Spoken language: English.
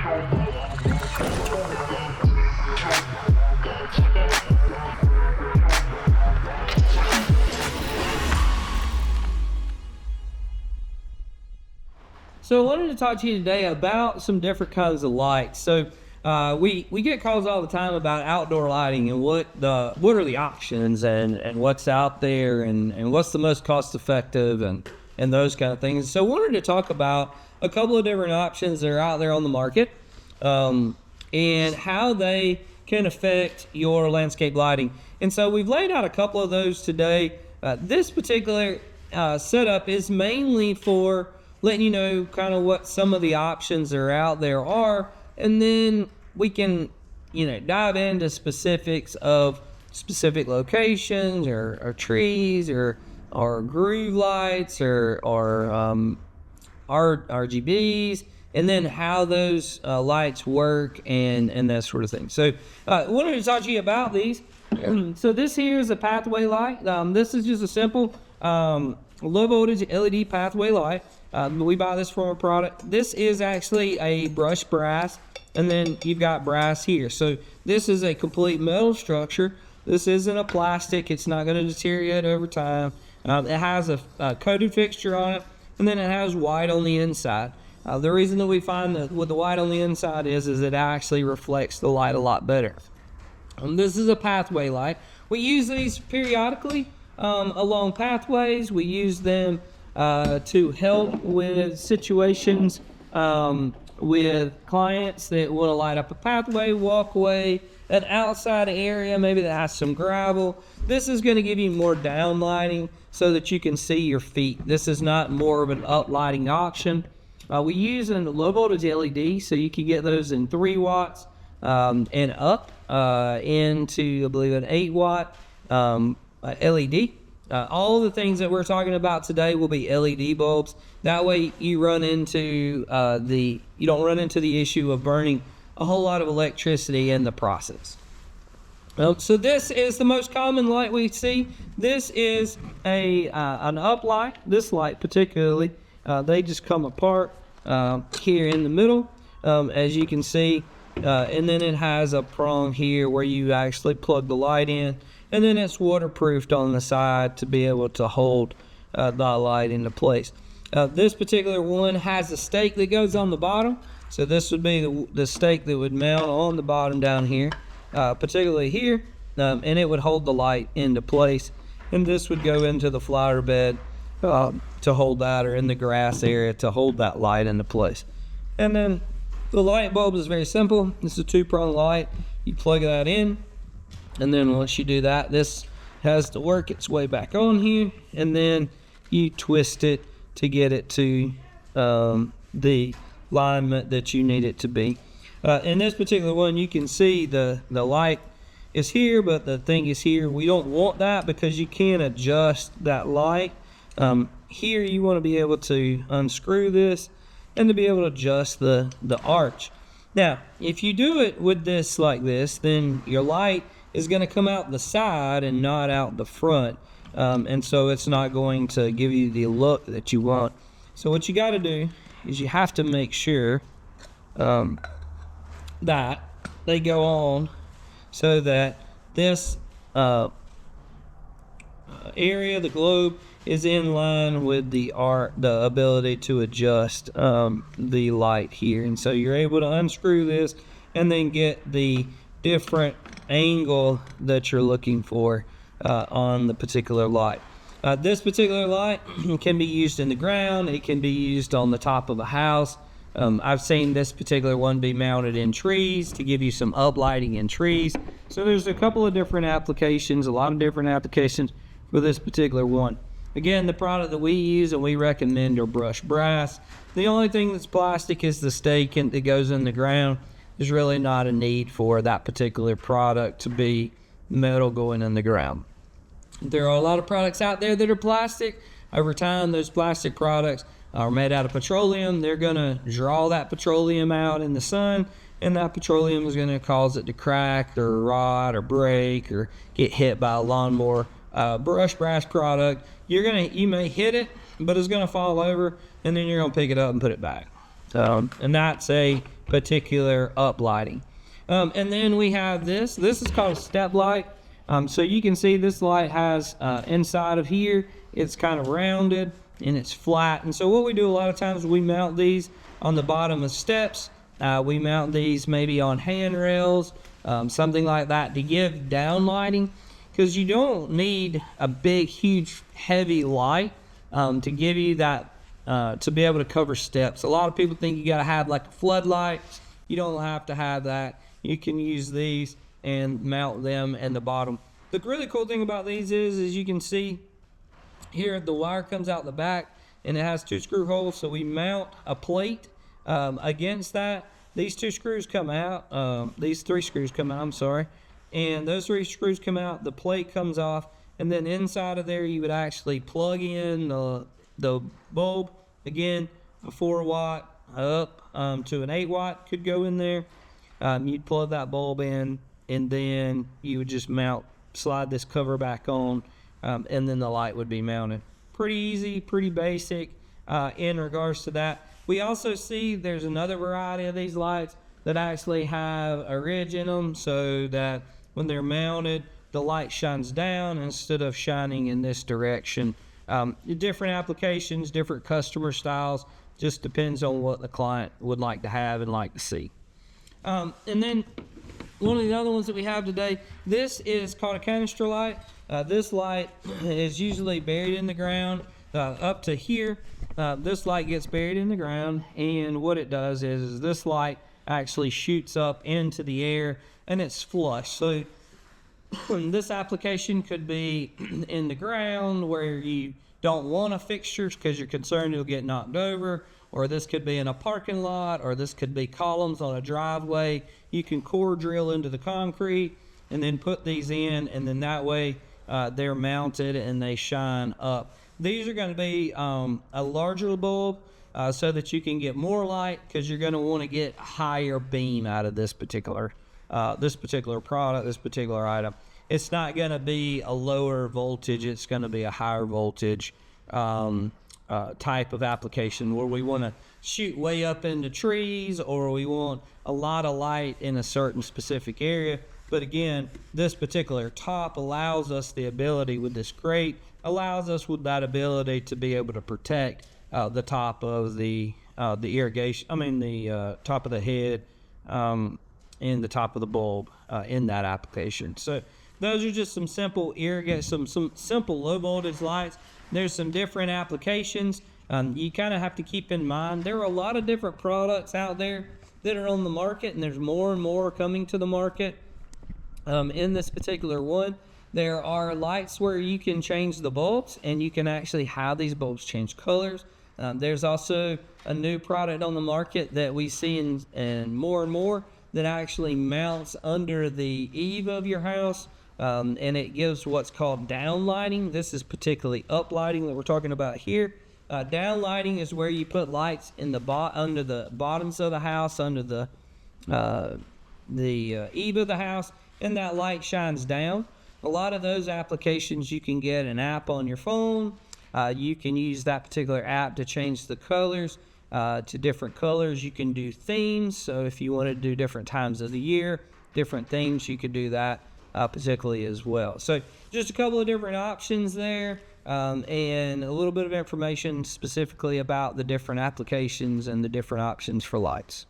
So I wanted to talk to you today about some different kinds of lights. So we get calls all the time about outdoor lighting and what are the options and what's out there and what's the most cost effective and those kind of things. So I wanted to talk about a couple of different options that are out there on the market and how they can affect your landscape lighting. And so we've laid out a couple of those today. This particular setup is mainly for letting you know kind of what some of the options that are out there are, and then we can, dive into specifics of specific locations or trees or groove lights or RGBs, and then how those lights work and that sort of thing. So I wanted to talk to you about these. So this here is a pathway light. This is just a simple low voltage LED pathway light. We buy this from a product. This is actually a brushed brass, and then you've got brass here. So this is a complete metal structure. This isn't a plastic. It's not going to deteriorate over time. It has a coated fixture on it, and then it has white on the inside. The reason that we find that with the white on the inside is it actually reflects the light a lot better. This is a pathway light. We use these periodically along pathways. We use them to help with situations with clients that want to light up a pathway, walkway, an outside area maybe that has some gravel. This is going to give you more down lighting so that you can see your feet. This is not more of an up lighting option. We use a low voltage LED, so you can get those in 3 watts and up into, I believe, an 8 watt LED. All of the things that we're talking about today will be LED bulbs. That way you don't run into the issue of burning a whole lot of electricity in the process. So this is the most common light we see. This is an up light. This light particularly, they just come apart here in the middle, as you can see, and then it has a prong here where you actually plug the light in. And then it's waterproofed on the side to be able to hold the light into place. This particular one has a stake that goes on the bottom. So this would be the stake that would mount on the bottom down here, particularly here, and it would hold the light into place. And this would go into the flower bed to hold that, or in the grass area to hold that light into place. And then the light bulb is very simple. It's a 2-prong light. You plug that in. And then once you do that, this has to work its way back on here, and then you twist it to get it to the alignment that you need it to be. In this particular one, you can see the light is here, but the thing is here. We don't want that because you can't adjust that light. Here you want to be able to unscrew this and to be able to adjust the arch. Now, if you do it with this like this, then your light is going to come out the side and not out the front, and so it's not going to give you the look that you want. So what you got to do is you have to make sure that they go on so that this area, the globe, is in line with the ability to adjust the light here. And so you're able to unscrew this and then get the different angle that you're looking for on the particular light. This particular light can be used in the ground. It can be used on the top of a house. I've seen this particular one be mounted in trees to give you some uplighting in trees. So there's a couple of different applications, a lot of different applications for this particular one. Again, the product that we use and we recommend are brushed brass. The only thing that's plastic is the stake that goes in the ground. There's really not a need for that particular product to be metal going in the ground. There are a lot of products out there that are plastic. Over time, those plastic products are made out of petroleum. They're going to draw that petroleum out in the sun, and that petroleum is going to cause it to crack or rot or break or get hit by a lawnmower. Brushed brass product, you may hit it, but it's going to fall over, and then you're going to pick it up and put it back. And that's a particular uplighting. And then we have this is called a step light. So you can see this light has inside of here, it's kind of rounded and it's flat. And so what we do a lot of times, we mount these on the bottom of steps. We mount these maybe on handrails, something like that, to give down lighting, because you don't need a big, huge, heavy light to give you that, to be able to cover steps. A lot of people think you got to have like a floodlight. You don't have to have that. You can use these and mount them in the bottom. The really cool thing about these is you can see here the wire comes out the back and it has 2 screw holes. So we mount a plate against that. These 2 screws come out, these 3 screws come out, I'm sorry. And those 3 screws come out, the plate comes off, and then inside of there you would actually plug in the bulb. Again, a 4 watt up to an 8 watt could go in there. You'd plug that bulb in, and then you would just slide this cover back on, and then the light would be mounted. Pretty easy, pretty basic in regards to that. We also see there's another variety of these lights that actually have a ridge in them, so that when they're mounted, the light shines down instead of shining in this direction. Different applications, different customer styles, just depends on what the client would like to have and like to see. And then one of the other ones that we have today, this is called a canister light. This light is usually buried in the ground up to here. This light gets buried in the ground, and what it does is this light actually shoots up into the air, and it's flush. So this application could be in the ground where you don't want a fixtures because you're concerned it'll get knocked over, or this could be in a parking lot, or this could be columns on a driveway. You can core drill into the concrete and then put these in, and then that way they're mounted and they shine up. These are going to be a larger bulb so that you can get more light, because you're going to want to get a higher beam out of this particular product, this particular item. It's not going to be a lower voltage, it's going to be a higher voltage type of application, where we want to shoot way up into trees, or we want a lot of light in a certain specific area. But again, this particular top allows us the ability with this grate, allows us with that ability to be able to protect the top of the irrigation, the top of the head and the top of the bulb in that application. So those are just some simple some simple low voltage lights. There's some different applications. You kind of have to keep in mind there are a lot of different products out there that are on the market, and there's more and more coming to the market. In this particular one, there are lights where you can change the bulbs, and you can actually have these bulbs change colors. There's also a new product on the market that we see in more and more that actually mounts under the eave of your house, and it gives what's called down lighting. This is particularly up lighting that we're talking about here. Down lighting is where you put lights in under the bottoms of the house, under the eave of the house, and that light shines down. A lot of those applications, you can get an app on your phone. You can use that particular app to change the colors to different colors. You can do themes, so if you want to do different times of the year, different themes, you could do that particularly as well. So just a couple of different options there, and a little bit of information specifically about the different applications and the different options for lights.